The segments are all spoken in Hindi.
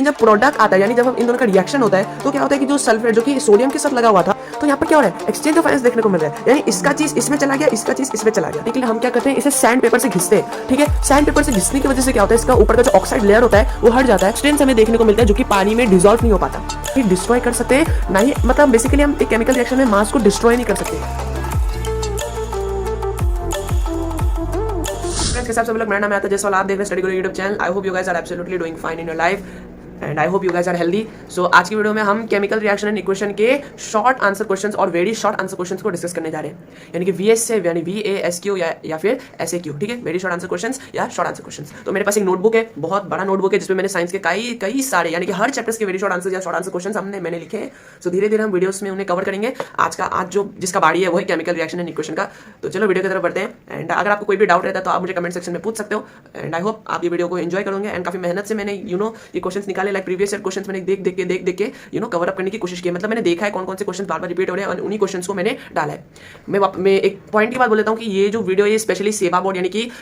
जब प्रोडक्ट आता है यानी जब हम इन दोनों का रिएक्शन होता है तो क्या होता है कि जो सल्फेट जो कि सोडियम के साथ लगा हुआ था तो यहाँ पर क्या हो रहा है एक्सचेंज ऑफ आयंस देखने को मिल रहा है यानी इसका चीज इसमें चला गया इसका चीज इसमें चला गया। ठीक है हम क्या करते हैं इसे सैंड पेपर से घिसते हैं। ठीक है सैंड पेपर से घिसने की वजह से क्या होता है इसका ऊपर का जो ऑक्साइड लेयर होता है वो हट जाता है। स्ट्रेंथ हमें देखने को मिलता है जो कि पानी में डिसॉल्व नहीं हो पाता। फिर डिस्ट्रॉय कर सकते हैं ना ही मतलब बेसिकली हम एक केमिकल रिएक्शन में मास को डिस्ट्रॉय नहीं कर सकते। के साथ सब लोग मेरा नाम आता है जैसा आप देख रहे हैं study guru YouTube channel. I hope you guys are absolutely doing fine in your life and I hope you guys are healthy. So आज की वीडियो में हम केमिकल रिएक्शन एंड इक्वेशन के शॉर्ट आंसर क्वेश्चंस और वेरी शॉर्ट आंसर क्वेश्चंस को डिस्कस करने जा रहे हैं यानी कि VS से यानी VASQ या फिर SAQ। ठीक है वेरी शॉर्ट आंसर क्वेश्चंस या शॉर्ट आंसर क्वेश्चंस। तो मेरे पास एक नोटबुक है बहुत बड़ा नोटबुक है जिसमें मैंने साइंस के कई सारे यानी कि हर चैप्टर्स के वेरी शॉर्ट आंसर या शॉर्ट आंसर क्वेश्चन मैंने लिखे हैं। सो धीरे धीरे हम वीडियोस में उन्हें कवर करेंगे। आज जो जिसका बारी है वो है केमिकल रिएक्शन एंड इक्वेशन का। तो चलो वीडियो की तरफ बढ़ते हैं एंड अगर आपको कोई भी डाउट रहता है तो आप मुझे कमेंट सेक्शन में पूछ सकते हो एंड आई होप आप ये वीडियो को एंजॉय करोगे। एंड काफी मेहनत से मैंने ये क्वेश्चंस निकाले लाइक प्रीवियस ईयर क्वेश्चंस मैंने देख के कवर अप करने की कोशिश की। मतलब मैंने देखा है कौन कौन से क्वेश्चन बार बार रिपीट हो रहे हैं और उन्हीं क्वेश्चंस को मैंने डाला है। मैं एक पॉइंट की बात बोल देता हूँ कि ये जो वीडियो है स्पेशली सेवा बोर्ड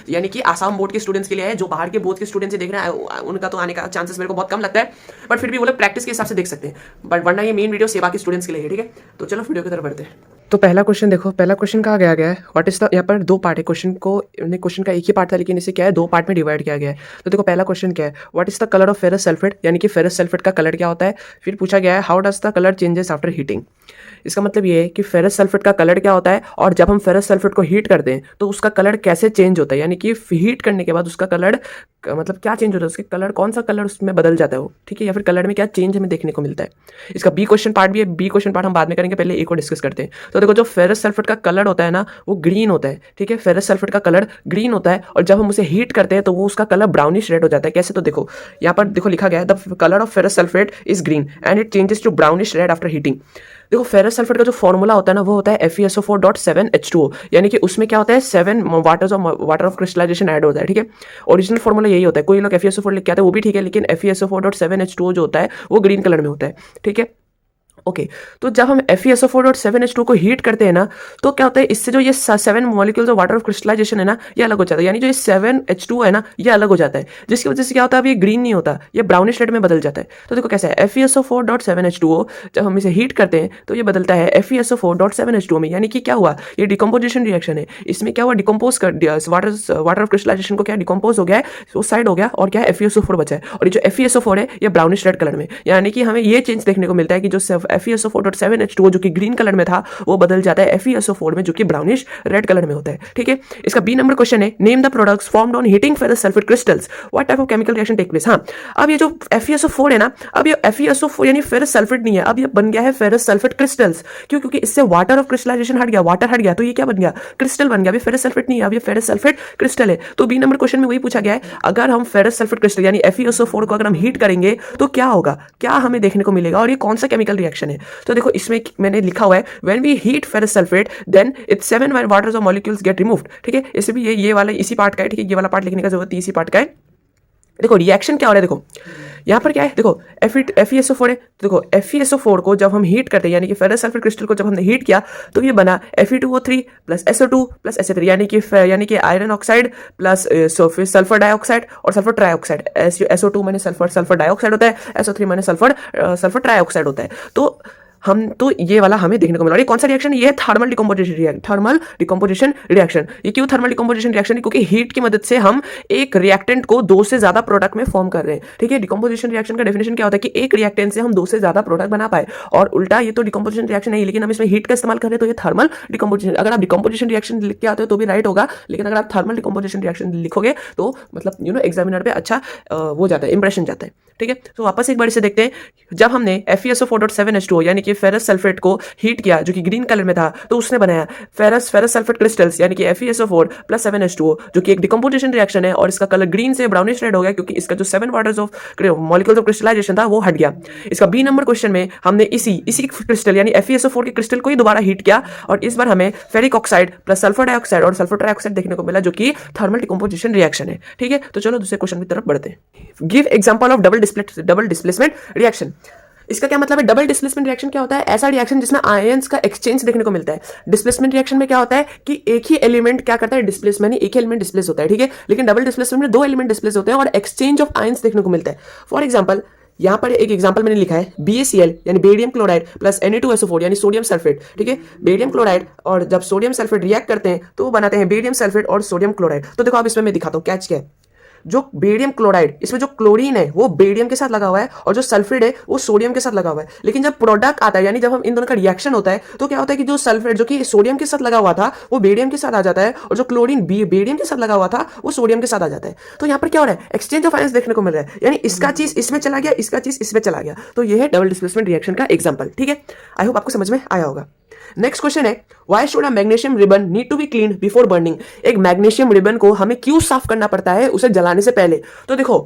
यानी कि आसाम बोर्ड के स्टूडेंट्स के लिए है। जो बाहर के बोर्ड के स्टूडेंट्स से देख रहे हैं उनका तो आने का चांसेस मेरे को बहुत कम लगता है बट फिर भी वो लोग प्रैक्टिस के हिसाब से देख सकते हैं। बट वरना ये मेन वीडियो सेवा के स्टूडेंट्स के लिए है। ठीक है तो चलो वीडियो की तरफ बढ़ते हैं। तो पहला क्वेश्चन देखो, पहला क्वेश्चन कहा गया है व्हाट इज द, यहाँ पर दो पार्ट है क्वेश्चन का एक ही पार्ट था लेकिन इसे क्या है दो पार्ट में डिवाइड किया गया है। तो देखो पहला क्वेश्चन क्या है what is the colour of ferrous sulphate यानी कि फेरस सल्फेट का कलर क्या होता है। फिर पूछा गया है how does the colour changes after heating. इसका मतलब ये है कि फेरस सल्फेट का कलर क्या होता है और जब हम फेरस सल्फेट को हीट करते हैं तो उसका कलर कैसे चेंज होता है यानी कि हीट करने के बाद उसका कलर मतलब क्या चेंज होता है, उसके कलर कौन सा कलर उसमें बदल जाता है वो। ठीक है या फिर कलर में क्या चेंज हमें देखने को मिलता है। इसका बी क्वेश्चन पार्ट भी है, बी क्वेश्चन पार्ट हम बाद में करेंगे, पहले ए को डिस्कस करते हैं। तो देखो जो फेरस सल्फेट का कलर होता है ना वो ग्रीन होता है। ठीक है फेरस सल्फेट का कलर ग्रीन होता है और जब हम उसे हीट करते हैं तो वो उसका कलर ब्राउनिश रेड हो जाता है। कैसे तो देखो यहाँ पर देखो लिखा गया है the colour of ferrous sulphate is green and it changes to brownish red after heating. देखो फेरस सल्फेट का जो फॉर्मूला होता है ना वो होता है FeSO4.7H2O यानी कि उसमें क्या होता है 7 वाटर ऑफ क्रिस्टलाइजेशन ऐड होता है। ठीक है ओरिजिनल फॉर्मूला यही होता है। कोई लोग FeSO4 लिख के आते हैं वो भी ठीक है लेकिन FeSO4.7H2O जो होता है वो ग्रीन कलर में होता है। ठीक है ओके तो जब हम FeSO4.7H2 को हीट करते हैं ना तो क्या होता है इससे जो ये 7 molecules of water of crystallisation है ना ये अलग हो जाता है यानी जो ये 7H2 है ना ये अलग हो जाता है जिसकी वजह से क्या होता है अब ये ग्रीन नहीं होता ये ब्राउनिश रेड में बदल जाता है। तो देखो कैसा है FeSO4.7H2O जब हम इसे हीट करते हैं तो ये बदलता है FeSO4.7H2O में यानी कि क्या हुआ ये डिकम्पोजिशन रिएक्शन है। इसमें क्या हुआ डिकम्पोज कर दिया वाटर ऑफ क्रिस्टलाइजेशन को क्या डिकम्पोज हो गया है वो साइड हो गया और क्या है FeSO4 बचा है और ये जो FeSO4 है ये ब्राउनिश रेड कलर में यानी कि हमें ये चेंज देखने को मिलता है कि जो FeSO4.7H2O जो कि ग्रीन कलर में था वो बदल जाता है FeSO4 में जो कि ब्राउनिश रेड कलर में होता है। ठीक है इसका बी नंबर क्वेश्चन है name the products formed on heating ferrous sulphate crystals what type of chemical reaction take place. हाँ अब ये जो FeSO4 है ना अब ये FeSO4 यानी फेरस सल्फेट नहीं है अब ये बन गया है फेरस सल्फेट क्रिस्टल्स। क्यों क्योंकि इससे वाटर ऑफ क्रिस्टलाइजेशन हट गया वाटर हट गया तो ये क्या बन गया क्रिस्टल बन गया। अभी फेरस सल्फेट नहीं है अब ये फेरस सल्फेट क्रिस्टल है। तो बी नंबर क्वेश्चन में वही पूछा गया है अगर हम फेरस सल्फेट क्रिस्टल यानी FeSO4 को अगर हम हीट करेंगे तो क्या होगा क्या हमें देखने को मिलेगा और ये कौन सा केमिकल रिएक्शन है। तो देखो इसमें मैंने लिखा हुआ है when we heat ferrous sulphate then it's 7 waters of molecules get removed. ठीक है इससे भी ये वाला इसी पार्ट का है। ठीक है ये वाला पार्ट लिखने का जरूरत है इसी पार्ट का है। देखो रिएक्शन क्या हो रहा है देखो यहाँ पर क्या है देखो FeSO4 है। तो देखो FeSO4 को जब हम हीट करते हैं यानी कि फेरस सल्फेट क्रिस्टल को जब हमने हीट किया तो ये बना Fe2O3 plus SO2 plus Sa3 यानी कि iron oxide plus sulphur dioxide और सल्फर ट्राइऑक्साइड। SO2 माने सल्फर डाइऑक्साइड होता है SO3 माने सल्फर ट्राइऑक्साइड होता है। तो ये वाला हमें देखने को मिला। और ये कौन सा रिएक्शन ये थर्मल डिकम्पोजिशन रिएक्शन। ये क्यों थर्मल डिकम्पोजिशन रिएक्शन है क्योंकि हीट की मदद से हम एक रिएक्टेंट को दो से ज्यादा प्रोडक्ट में फॉर्म कर रहे हैं। ठीक है डिकम्पोजिशन रिएक्शन का डेफिनेशन क्या होता है कि एक रिएक्टेंट से हम दो से ज्यादा प्रोडक्ट बना पाए और उल्टा ये तो डिकम्पोजिशन रिएक्शन नहीं लेकिन हम इसमें हीट का इस्तेमाल कर रहे हैं तो ये थर्मल डिकम्पोजिशन। अगर आप डिकम्पोजिशन रिएक्शन लिख के आते हो तो भी राइट होगा लेकिन अगर आप थर्मल डिकम्पोजिशन रिएक्शन लिखोगे तो मतलब एग्जामिनर पे अच्छा वो जाता है इंप्रेशन जाता है। ठीक है तो वापस एक बार इसे देखते हैं। जब हमने FeSO4.7H2O यानी कि फेरस सल्फेट को हीट किया जो कि ग्रीन कलर में था तो उसने बनाया फेरस सल्फेट क्रिस्टल्स यानी कि FeSO4+7H2O जो कि एक डिकम्पोजिशन रिएक्शन है और इसका कलर ग्रीन से ब्राउनिश रेड हो गया क्योंकि इसका जो 7 waters of molecules of crystallisation था वो हट गया। इसका बी नंबर क्वेश्चन में हमने इसी क्रिस्टल यानी FeSO4 के क्रिस्टल को ही दोबारा हीट किया और इस बार हमें ferric oxide plus sulphur dioxide और सल्फर ट्राइऑक्साइड देखने को मिला जो कि थर्मल डिकम्पोजिशन रिएक्शन है। ठीक है तो चलो दूसरे क्वेश्चन की तरफ बढ़ते हैं। Give example of double displacement reaction. इसका क्या मतलब है डबल डिस्प्लेसमेंट रिएक्शन क्या होता है ऐसा रिएक्शन जिसमें आयंस का एक्सचेंज देखने को मिलता है। डिस्प्लेसमेंट रिएक्शन में क्या होता है कि एक ही एलिमेंट क्या करता है डिस्प्लेस यानी एक ही एलिमेंट डिस्प्लेस होता है। ठीक है लेकिन डबल डिस्प्लेसमेंट में दो एलिमेंट डिस्प्लेस होते हैं और एक्सचेंज ऑफ आयंस देखने को मिलता है। फॉर एग्जांपल यहाँ पर एक एग्जांपल मैंने लिखा है BaCl यानी बेरियम क्लोराइड प्लस Na2SO4 यानी सोडियम सल्फेट, ठीक है। बेरियम क्लोराइड और जब सोडियम सल्फेट रिएक्ट करते हैं तो वो बनाते हैं बेरियम सल्फेट और सोडियम क्लोराइड। तो देखो अब इसमें मैं दिखाता हूँ कैच क्या है। जो बेरियम क्लोराइड, इसमें जो क्लोरीन है वो बेरियम के साथ लगा हुआ है और जो सल्फेट है वो सोडियम के साथ लगा हुआ है। लेकिन जब प्रोडक्ट आता है यानी जब हम इन दोनों का रिएक्शन होता है तो क्या होता है कि जो सल्फेट जो कि सोडियम के साथ लगा हुआ था वो बेरियम के साथ आ जाता है और जो क्लोरीन बेरियम के साथ लगा हुआ था वो सोडियम के साथ आ जाता है। तो यहाँ पर क्या हो रहा है, एक्सचेंज ऑफ आयंस देखने को मिल रहा है, यानी इसका चीज इसमें चला गया, इसका चीज इसमें चला गया। तो ये है डबल डिस्प्लेसमेंट रिएक्शन का एग्जाम्पल, ठीक है। आई होप आपको समझ में आया होगा। नेक्स्ट क्वेश्चन है, why should a magnesium ribbon need to be clean before burning. एक मैग्नीशियम रिबन को हमें क्यों साफ करना पड़ता है उसे जलाने से पहले। तो देखो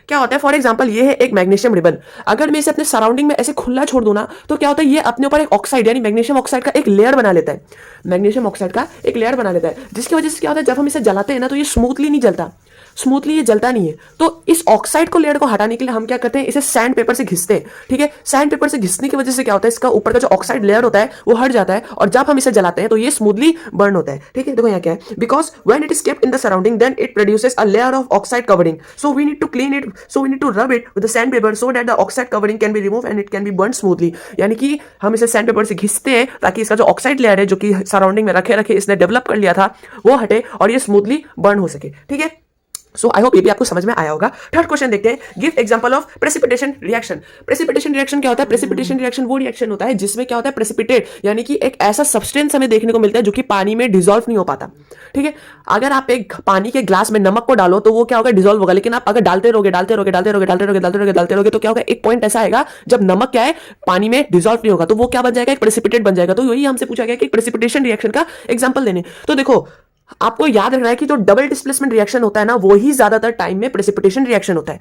क्या होता है, फॉर एग्जांपल ये है एक मैग्नीशियम रिबन, अगर मैं इसे अपने सराउंडिंग में ऐसे खुला छोड़ दूं ना तो क्या होता है, ये अपने ऊपर एक ऑक्साइड यानी मैग्नीशियम ऑक्साइड का एक लेयर बना लेता है। मैग्नीशियम ऑक्साइड का एक लेयर बना लेता है, जिसकी वजह से क्या होता है, जब हम इसे जलाते हैं ना तो ये स्मूथली नहीं जलता, स्मूथली ये जलता नहीं है। तो इस ऑक्साइड को लेयर को हटाने के लिए हम क्या करते हैं, इसे सैंड पेपर से घिसते हैं, ठीक है। सैंड पेपर से घिसने की वजह से क्या होता है, इसका ऊपर का जो ऑक्साइड लेयर होता है वो हट जाता है और जब हम इसे जलाते हैं तो ये स्मूथली बर्न होता है, ठीक है। देखो यहाँ क्या है, because when it is kept in the surrounding then it produces a layer of oxide covering, so we need to clean it, so we need to rub it with the sand paper so that the oxide covering can be remove and it can be burn smoothly. यानी कि हम इसे सैंड पेपर से घिसते हैं ताकि इसका जो ऑक्साइड लेयर है जो कि सराउंडिंग में रखे रखे इसने डेवलप कर लिया था वो हटे और ये स्मूथली बर्न हो सके, ठीक है। सो आई होप ये भी आपको समझ में आया होगा। थर्ड क्वेश्चन देखते हैं, give example of precipitation reaction. Precipitation reaction क्या होता है, प्रेसिपिटेशन रिएक्शन वो रिएक्शन होता है जिसमें क्या होता है, प्रेसिपिटेट यानी कि एक ऐसा सब्सटेंस हमें देखने को मिलता है जो कि पानी में डिसॉल्व नहीं हो पाता, ठीक है। अगर आप एक पानी के ग्लास में नमक को डालो तो वो क्या होगा, डिसॉल्व होगा। लेकिन आप अगर डालते रहोगे तो क्या होगा, एक पॉइंट ऐसा आएगा जब नमक क्या है पानी में डिसॉल्व नहीं होगा तो वो क्या बन जाएगा, एक प्रेसिपिटेट बन जाएगा। तो यही हमसे पूछा गया कि प्रेसिपिटेशन रिएक्शन का एग्जांपल देने। तो देखो आपको याद रखना है कि जो डबल डिस्प्लेसमेंट रिएक्शन होता है ना वो ही ज्यादातर टाइम में प्रेसिपिटेशन रिएक्शन होता है।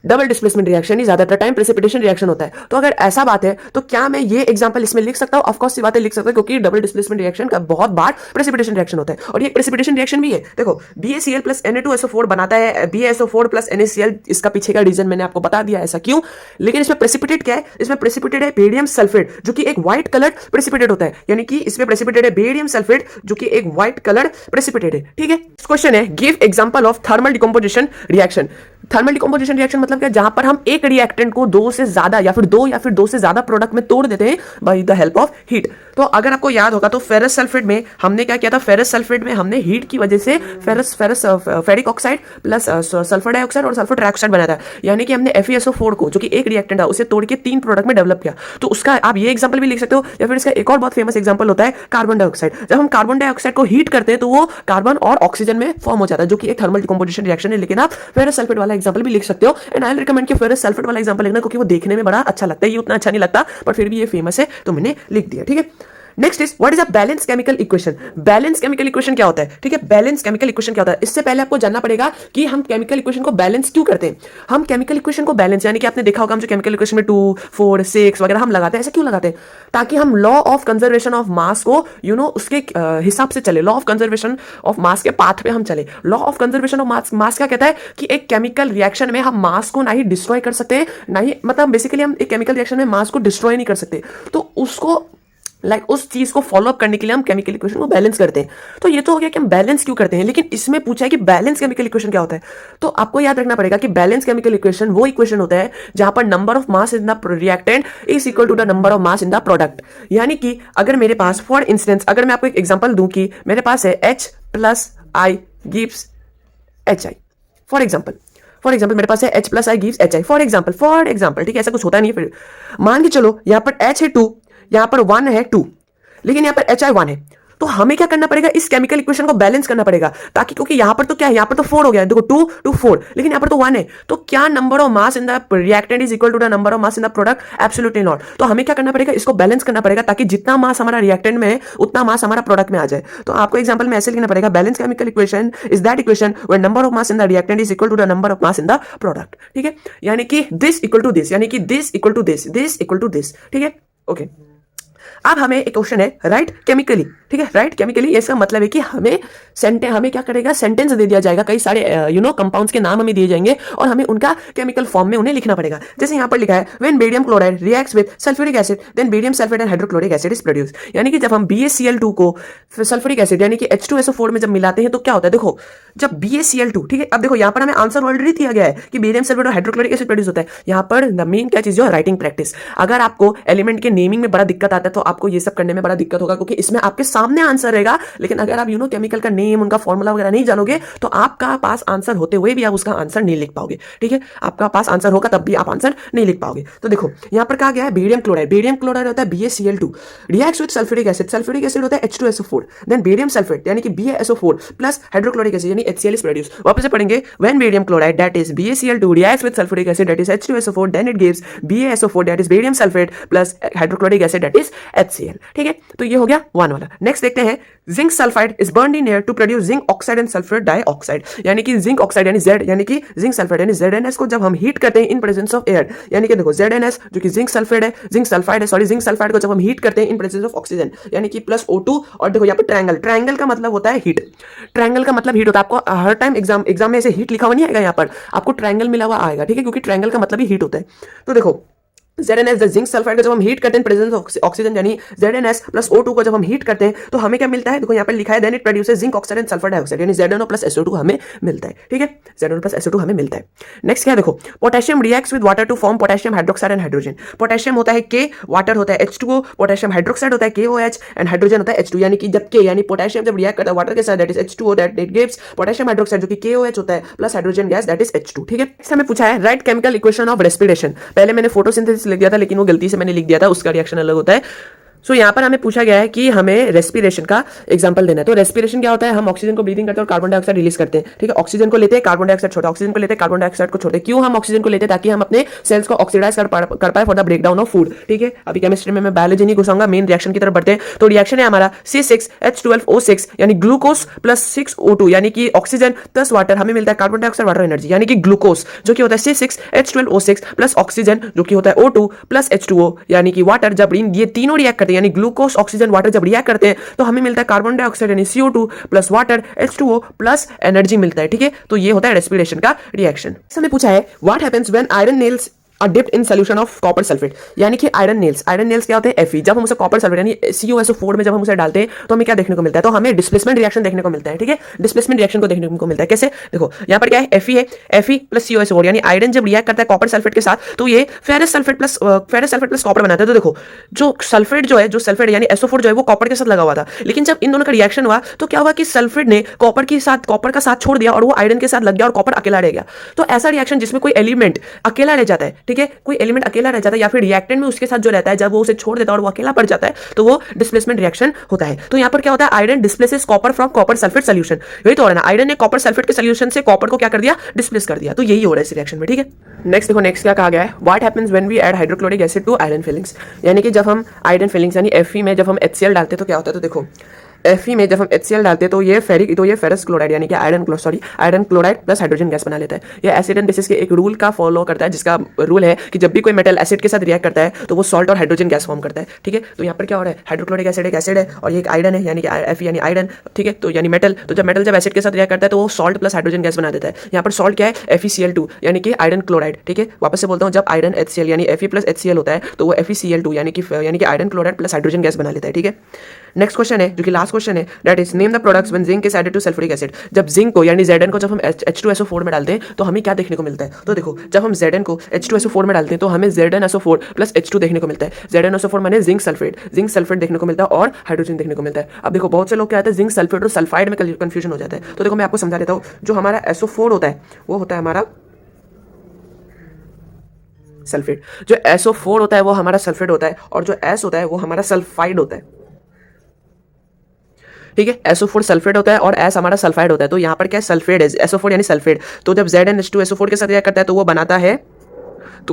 डबल डिस्प्लेसमेंट रिएक्शन ही ज्यादातर टाइम प्रेसिपिटेशन रिएक्शन होता है। तो अगर ऐसा बात है तो क्या मैं ये एग्जांपल इसमें लिख सकता हूं? ऑफ कोर्स ये बातें लिख सकता हूं क्योंकि डबल डिस्प्लेसमेंट रिएक्शन का बहुत बार प्रेसिपिटेशन रिएक्शन होता है और ये प्रेसिपिटेशन रिएक्शन भी है। देखो BaCl प्लस Na2SO4 बनाता है BaSO4 प्लस NaCl। इसका पीछे का रीजन मैंने आपको बता दिया, ऐसा क्यों। लेकिन इसमें प्रेसिपिटेट क्या है, इसमें प्रेसिपिटेट है बेरियम सल्फेट जो कि एक व्हाइट कलर प्रेसिपिटेट होता है, यानी कि इसमें प्रेसिपिटेट है बेरियम सल्फेट जो कि एक व्हाइट कलर प्रेसिपिटेट है, ठीक है। क्वेश्चन है, give example of thermal decomposition reaction. Thermal decomposition reaction मतलब क्या, जहां पर हम एक रिएक्टेंट को दो से ज्यादा या फिर दो से ज्यादा प्रोडक्ट में तोड़ देते हैं by the help of heat. तो अगर आपको याद होगा तो फेरस सल्फेट में हमने क्या किया था, फेरस सल्फेट में हमने हीट की वजह से ferric oxide plus sulphur dioxide और सल्फर ट्राइऑक्साइड बनाया था। यानी कि हमने FeSO4 को जो कि एक रिएक्टेंट था उसे तोड़ के 3 प्रोडक्ट में डेवलप किया। तो उसका आप ये एग्जांपल भी लिख सकते हो या फिर इसका एक और बहुत फेमस एग्जांपल होता है कार्बन डाइऑक्साइड। जब हम कार्बन डाइऑक्साइड को हीट करते हैं तो वो कार्बन और ऑक्सीजन में फॉर्म हो जाता है जो कि एक थर्मल डिकम्पोजिशन रिएक्शन है। लेकिन आप फेरस सल्फेट वाला एग्जांपल भी लिख सकते हो एंड आई विल रिकमेंड कि फेरस सल्फेट वाला एग्जांपल लिखना क्योंकि वो देखने में बड़ा अच्छा लगता है। ये उतना अच्छा नहीं लगता पर फिर भी ये फेमस है तो मैंने लिख दिया, ठीक है। Next is what is a balance chemical equation. Balance chemical equation क्या होता है, ठीक है। बैलेंस केमिकल इक्वेशन क्या होता है, इससे पहले आपको जानना पड़ेगा कि हम केमिकल इक्वेशन को बैलेंस क्यों करते हैं। हम केमिकल इक्वेशन को बैलेंस यानी कि आपने देखा होगा हम जो केमिकल इक्वेशन में 2, 4, 6 वगैरह हम लगाते हैं, ऐसा क्यों लगाते हैं, ताकि हम law of conservation of mass को उसके हिसाब से चले। Law of conservation of mass के पाथ पे हम चले। Law of conservation of mass क्या कहता है कि एक केमिकल रिएक्शन में हम मास को ना ही डिस्ट्रॉय कर सकते, ना ही मतलब बेसिकली हम एक केमिकल रिएक्शन में मास को डिस्ट्रॉय नहीं कर सकते। तो उसको उस चीज को फॉलो अप करने के लिए हम केमिकल इक्वेशन को बैलेंस करते हैं। तो ये तो हो गया कि हम बैलेंस क्यों करते हैं, लेकिन इसमें पूछा है कि बैलेंस केमिकल इक्वेशन क्या होता है। तो आपको याद रखना पड़ेगा कि बैलेंस केमिकल इक्वेशन वो इक्वेशन होता है जहां पर number of mass in the reactant is equal to the number of mass in the product. यानी कि अगर मेरे पास फॉर इंस्टेंस अगर मैं आपको एक एग्जांपल दूं कि मेरे पास है H plus I gives HI for example मेरे पास है H plus I gives HI for example, ठीक है। ऐसा कुछ होता नहीं है। फिर मान के चलो यहां पर H है 2, यहां पर 1 है 2, लेकिन यहां पर HI 1 है। तो हमें क्या करना पड़ेगा, इस केमिकल इक्वेशन को बैलेंस करना पड़ेगा ताकि, क्योंकि यहां पर तो क्या है, यहां पर तो 4 हो गया, देखो 2 2 4, लेकिन यहां पर तो 1 है। तो क्या number of mass in the reactant is equal to the number of mass in the product? Absolutely not. तो हमें क्या करना पड़ेगा, इसको बैलेंस करना पड़ेगा ताकि जितना मास हमारा रिएक्टेंट में है उतना मास हमारा प्रोडक्ट में आ जाए। तो आपको एग्जांपल में ऐसे लिखना पड़ेगा, balance chemical equation is that equation where number of mass in the reactant is equal to the number of mass in the product, ठीक है। यानी कि दिस इक्वल टू दिस, यानी कि this equal to this, this equal to this, ठीक है। ओके अब हमें एक क्वेश्चन है राइट केमिकली, ठीक है, राइट केमिकली। इसका मतलब है कि हमें क्या करेगा, सेंटेंस दे दिया जाएगा, कई सारे कंपाउंड्स के नाम हमें दिए जाएंगे और हमें उनका केमिकल फॉर्म में उन्हें लिखना पड़ेगा। जैसे यहाँ पर लिखा है when barium chloride reacts with sulphuric acid then barium sulphate and hydrochloric acid is produce. यानी कि जब हम BaCl2 को सल्फ्यूरिक एसिड यानी कि H2SO4 में जब मिलाते हैं तो क्या होता है, देखो जब BaCl2, ठीक है, अब देखो यहाँ पर हमें आंसर ऑलरेडी दिया गया है कि बेरियम सल्फेट और हाइड्रोक्लोरिक एसिड प्रोड्यूस होता है। यहाँ पर द मेन क्या चीज है, राइटिंग प्रैक्टिस। अगर आपको एलिमेंट के नेमिंग में बड़ा दिक्कत आता है तो आपको ये सब करने में बड़ा दिक्कत होगा, क्योंकि इसमें आपके सामने आंसर रहेगा, लेकिन अगर आप केमिकल का नेम, उनका फॉर्मूला वगैरह नहीं जानोगे तो आपका पास आंसर होते हुए भी आप उसका आंसर नहीं लिख पाओगे, ठीक है। आपका पास आंसर होगा तब भी आप आंसर नहीं लिख पाओगे। तो देखो यहाँ पर कहा गया है बेरियम क्लोराइड होता है BaCl2 reacts with sulphuric acid होता है H2SO4 देन बेरियम सल्फेट यानी कि BaSO4 प्लस हाइड्रोक्लोरिक एसिड यानी HCl इज प्रोड्यूस। वापस से पढ़ेंगे when barium chloride that is BaCl2 reacts with sulphuric acid that is H2SO4 then it gives BaSO4 that is barium sulphate plus hydrochloric acid that is HCl, ठीक है। तो ये हो गया 1 वाला। नेक्स्ट देखते हैं zinc sulphide is burned in air to produce zinc oxide and sulphur dioxide. यानी कि जिंक ऑक्साइड यानी Z यानी कि जिंक सल्फाइड यानी ZnS को जब हम हीट करते हैं इन प्रेजेंस ऑफ एयर, यानी कि देखो ZnS जो कि जिंक सल्फाइड को जब हम हीट करते हैं इन प्रेजेंस ऑफ ऑक्सीजन यानी कि प्लस O2, और देखो यहाँ पर ट्रायंगल का मतलब होता है हीट। ट्रायंगल का मतलब हीट होता है। आपको हर टाइम एग्जाम में ऐसे हीट लिखा हुआ नहीं आएगा, यहाँ पर आपको ट्रायंगल मिला हुआ आएगा, ठीक है, क्योंकि ट्रायंगल का मतलब ही हीट होता है। तो देखो ZnS जिंक सल्फाइड को जब हम हीट करते हैं प्रेजेंस ऑफ ऑक्सीजन यानी ZnS प्लस O2 को जब हम हीट करते हैं तो हमें क्या मिलता है, देखो यहाँ पर लिखा है then it produces zinc oxide and sulphur dioxide यानी ZnO प्लस SO2 हमें मिलता है, ठीक है, ZnO प्लस SO2 हमें मिलता है। नेक्स्ट क्या है, देखो potassium reacts with water to form potassium hydroxide and hydrogen. Potassium होता है K, वाटर होता है H2O, पोटेशियम हाइड्रोक्साइड होता है KOH एंड हाइड्रोजन होता है H2, यानी कि जब K यानी पोटेशियम जब रिएक्ट करता है वाटर के साथ that is H2O that it gives potassium hydroxide जो कि KOH होता है plus hydrogen gas that is H2, ठीक है। नेक्स्ट हमें पूछा है right chemical equation of respiration. पहले मैंने फोटोसिंथेसिस लिख दिया था लेकिन वो गलती से मैंने लिख दिया था, उसका रिएक्शन अलग होता है। सो यहाँ पर हमें पूछा गया है कि हमें रेस्पिरेशन का एग्जांपल देना है। तो रेस्पिरेशन क्या होता है, हम ऑक्सीजन को ब्रीदिंग करते हैं और कार्बन डाइऑक्साइड रिलीज करते हैं, ठीक है। ऑक्सीजन को लेते हैं, कार्बन डाइऑक्साइड छोड़ते हैं, ऑक्सीजन को लेते हैं, कार्बन डाइऑक्साइड को छोड़ते हैं। क्यों हम ऑक्सीजन को लेते हैं, ताकि हम अपने सेल्स को ऑक्सीडाइज कर पाए for the breakdown of food, ठीक है। अभी केमिस्ट्री में मैं बायोलॉजी नहीं घुसाऊंगा, मेन रिएक्शन की तरफ बढ़ते हैं। तो रिएक्शन है हमारा C6H12O6 यानी ग्लूकोज प्लस 6O2 यानी कि ऑक्सीजन प्लस वाटर, हमें मिलता है कार्बन डाइऑक्साइड वाटर एनर्जी यानी कि ग्लूकोज जो कि होता है C6H12O6 प्लस ऑक्सीजन जो कि होता है O2 प्लस H2O यानी कि वाटर। जब ये तीनों रिएक्ट करते हैं यानी ग्लूकोज ऑक्सीजन वाटर जब रिएक्ट करते हैं तो हमें मिलता है कार्बन डाइऑक्साइड यानी CO2 plus water H2O plus energy मिलता है, ठीक है। तो ये होता है रेस्पिरेशन का रिएक्शन। हमने पूछा है what happens when iron nails are dipped in solution of copper sulfate, यानी कि आयरन नेल्स क्या होते हैं Fe। जब हम उसे कॉपर सल्फेट यानी CuSO4 में जब हम उसे डालते हैं तो हमें क्या देखने को मिलता है, तो हमें डिस्प्लेसमेंट रिएक्शन देखने को मिलता है, ठीक है। डिस्प्लेसमेंट रिएक्शन को देखने को मिलता है कैसे, देखो यहाँ पर क्या है Fe प्लस CuSO4 यानी आयरन जब रिएक्ट करता है कॉपर सल्फेट के साथ तो ये फेरस सल्फेट प्लस कॉपर बनाता है। तो देखो जो सल्फेट यानी SO4 जो है वो कॉपर के साथ लगा हुआ था, लेकिन जब इन दोनों का रिएक्शन हुआ तो क्या हुआ कि सल्फेट ने कॉपर का साथ छोड़ दिया और वो आयरन के साथ लग गया और कॉपर अकेला रह गया। तो ऐसा रिएक्शन जिसमें कोई एलिमेंट अकेला रह जाता है, ठीक है, कोई एलिमेंट अकेला रह जाता है या फिर रिएक्टेंट में उसके साथ जो रहता है जब वो उसे छोड़ देता है और वो अकेला पड़ जाता है तो वो डिस्प्लेसमेंट रिएक्शन होता है। तो यहाँ पर क्या होता है, iron displaces copper from copper sulphate solution. यही तो हो रहा है ना, आयरन ने कॉपर सल्फेट के सॉल्यूशन से कॉपर को क्या कर दिया, डिस्प्लेस कर दिया। तो यही हो रहा है इस रिएक्शन में, ठीक है। नेक्स्ट देखो, नेक्स्ट क्या कहा गया है, what happens when we add hydrochloric acid to iron filings. यानी कि जब हम आयरन फिलिंग्स यानी Fe में जब हम HCl डालते हैं तो क्या होता है, तो देखो Fe में जब हम HCl डालते हैं तो ये फेरस क्लोराइड यानी कि iron chloride plus hydrogen gas बना लेता है। ये एसिड एंड बेसिस के एक रूल का फॉलो करता है, जिसका रूल है कि जब भी कोई मेटल एसिड के साथ रिएक्ट करता है तो वो सॉल्ट और हाइड्रोजन गैस फॉर्म करता है, ठीक है। तो यहाँ पर क्या हो रहा है, हाइड्रोक्लोरिक एसिड एक एसिड है और ये एक आयरन है यानी कि Fe यानी आयरन, ठीक है। तो यानी मेटल, तो जब मेटल जब एसिड के साथ रिएक्ट करता है तो वो सॉल्ट प्लस हाइड्रोजन गैस बना देता है। यहाँ पर सॉल्ट क्या है, FeCl2 यानी कि आयरन क्लोराइड, ठीक है। वापस से बोलता हूँ, जब आयरन HCl यानी Fe प्लस HCl होता है तो वो FeCl2 यानी कि iron chloride plus hydrogen gas बना लेता है, ठीक है। नेक्स्ट क्वेश्चन है जो कि लास्ट क्वेश्चन है, that is name the products when zinc is added to sulphuric acid. जब जिंक को यानी Zn को जब हम H2SO4 में डालते हैं तो हमें क्या देखने को मिलता है, तो देखो जब हम Zn को H2SO4 में डालते हैं तो हमें ZnSO4 प्लस H2 देखने को मिलता है। ZnSO4 माने जिंक सल्फेट देखने को मिलता है और हाइड्रोजन देखने को मिलता है। अब देखो बहुत से लोग क्या होता है, जिंक सल्फेट और सल्फाइड में कंफ्यूजन हो जाता है। तो देखो मैं आपको समझा देता हूँ, जो हमारा SO4 होता है वो होता है हमारा सल्फेट, जो SO4 होता है वो हमारा सल्फेट होता है और जो S होता है वो हमारा सल्फाइड होता है, ठीक है। SO4 सल्फेट होता है और S हमारा सल्फाइड होता है। तो यहाँ पर क्या है, सल्फेट है, SO4 यानी सल्फेट। तो जब ZnH2SO4 के साथ रिएक्ट करता है तो वो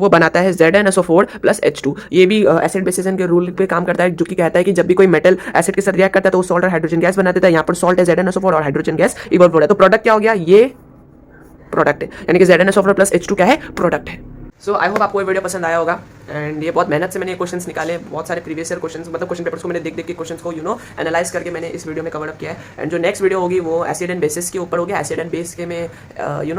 बनाता है ZnSO4 प्लस H2। ये भी एसिड बेसिस के रूल पे काम करता है, जो कि कहता है कि जब भी कोई मेटल एसिड के साथ रिएक्ट करता है तो वो सॉल्ट और हाइड्रोजन गैस बना देता है। यहाँ पर सॉल्ट है ZnSO4 और हाइड्रोजन गैस इवॉल्व हो रहा है। तो प्रोडक्ट क्या हो गया, ये प्रोडक्ट है, यानी कि ZnSO4 प्लस H2 क्या है, प्रोडक्ट है। सो आई होप आपको ये वीडियो पसंद आया होगा। एंड ये बहुत मेहनत से मैंने क्वेश्चंस निकाले, बहुत सारे प्रीवियस ईयर क्वेश्चंस, मतलब क्वेश्चन पेपर्स को मैंने देख के क्वेश्चंस को एनालाइज करके मैंने इस वीडियो में कवर अप किया है। एंड जो नेक्स्ट वीडियो होगी वो एसिड एंड बेसिस के ऊपर होगी। एसिड एंड बेस के मैं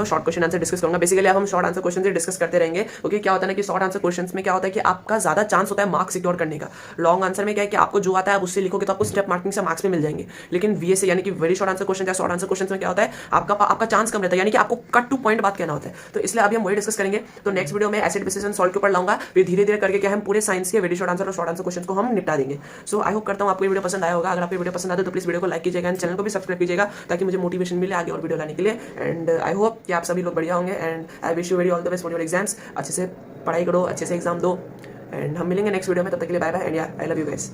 शॉर्ट क्वेश्चन आंसर डिस्कस करूंगा। बेसिकली अब हम शॉर्ट आंसर क्वेश्चन से डिस्कस करते रहेंगे। ओके, क्या होता है ना कि शॉर्ट आंसर क्वेश्चन में क्या होता है कि आपका ज़्यादा चांस होता है मार्क्स सिक्योर करने का। लॉन्ग आंसर में क्या है कि आपको जो आता है आप उससे लिखोगे तो आपको स्टेप मार्किंग से मार्क्स में मिल जाएंगे। लेकिन VSA यानी कि वेरी शॉर्ट आंसर क्वेश्चन या शॉर्ट आंसर क्वेश्चन में क्या होता है, आपका चांस कम रहता है, यानी कि आपको कट टू पॉइंट बात कहना होता है। तो इसलिए अभी हम वही डिस्कस करेंगे। तो नेक्स्ट वीडियो में एसिड बेसिस एंड सॉल्ट के ऊपर लाऊंगा, फिर धीरे धीरे करके क्या हम पूरे साइंस के वेरी शॉर्ट आंसर और शॉर्ट आंसर क्वेश्चन को हम निपटा देंगे। सो आई होप करता हूँ आपको वीडियो पसंद आया होगा। अगर आपको वीडियो पसंद आए तो प्लीज वीडियो को लाइक कीजिएगा एंड चैनल को भी सब्सक्राइब कीजिएगा, ताकि मुझे मोटिवेशन मिले आगे और वीडियो लाने के लिए। एंड आई होप कि आप सभी लोग बढ़िया होंगे and I wish you very all the best for your exams. अच्छे से पढ़ाई करो, अच्छे से एग्जाम दो एंड हम मिलेंगे नेक्स्ट वीडियो में। तब तक के लिए bye bye and I love you guys.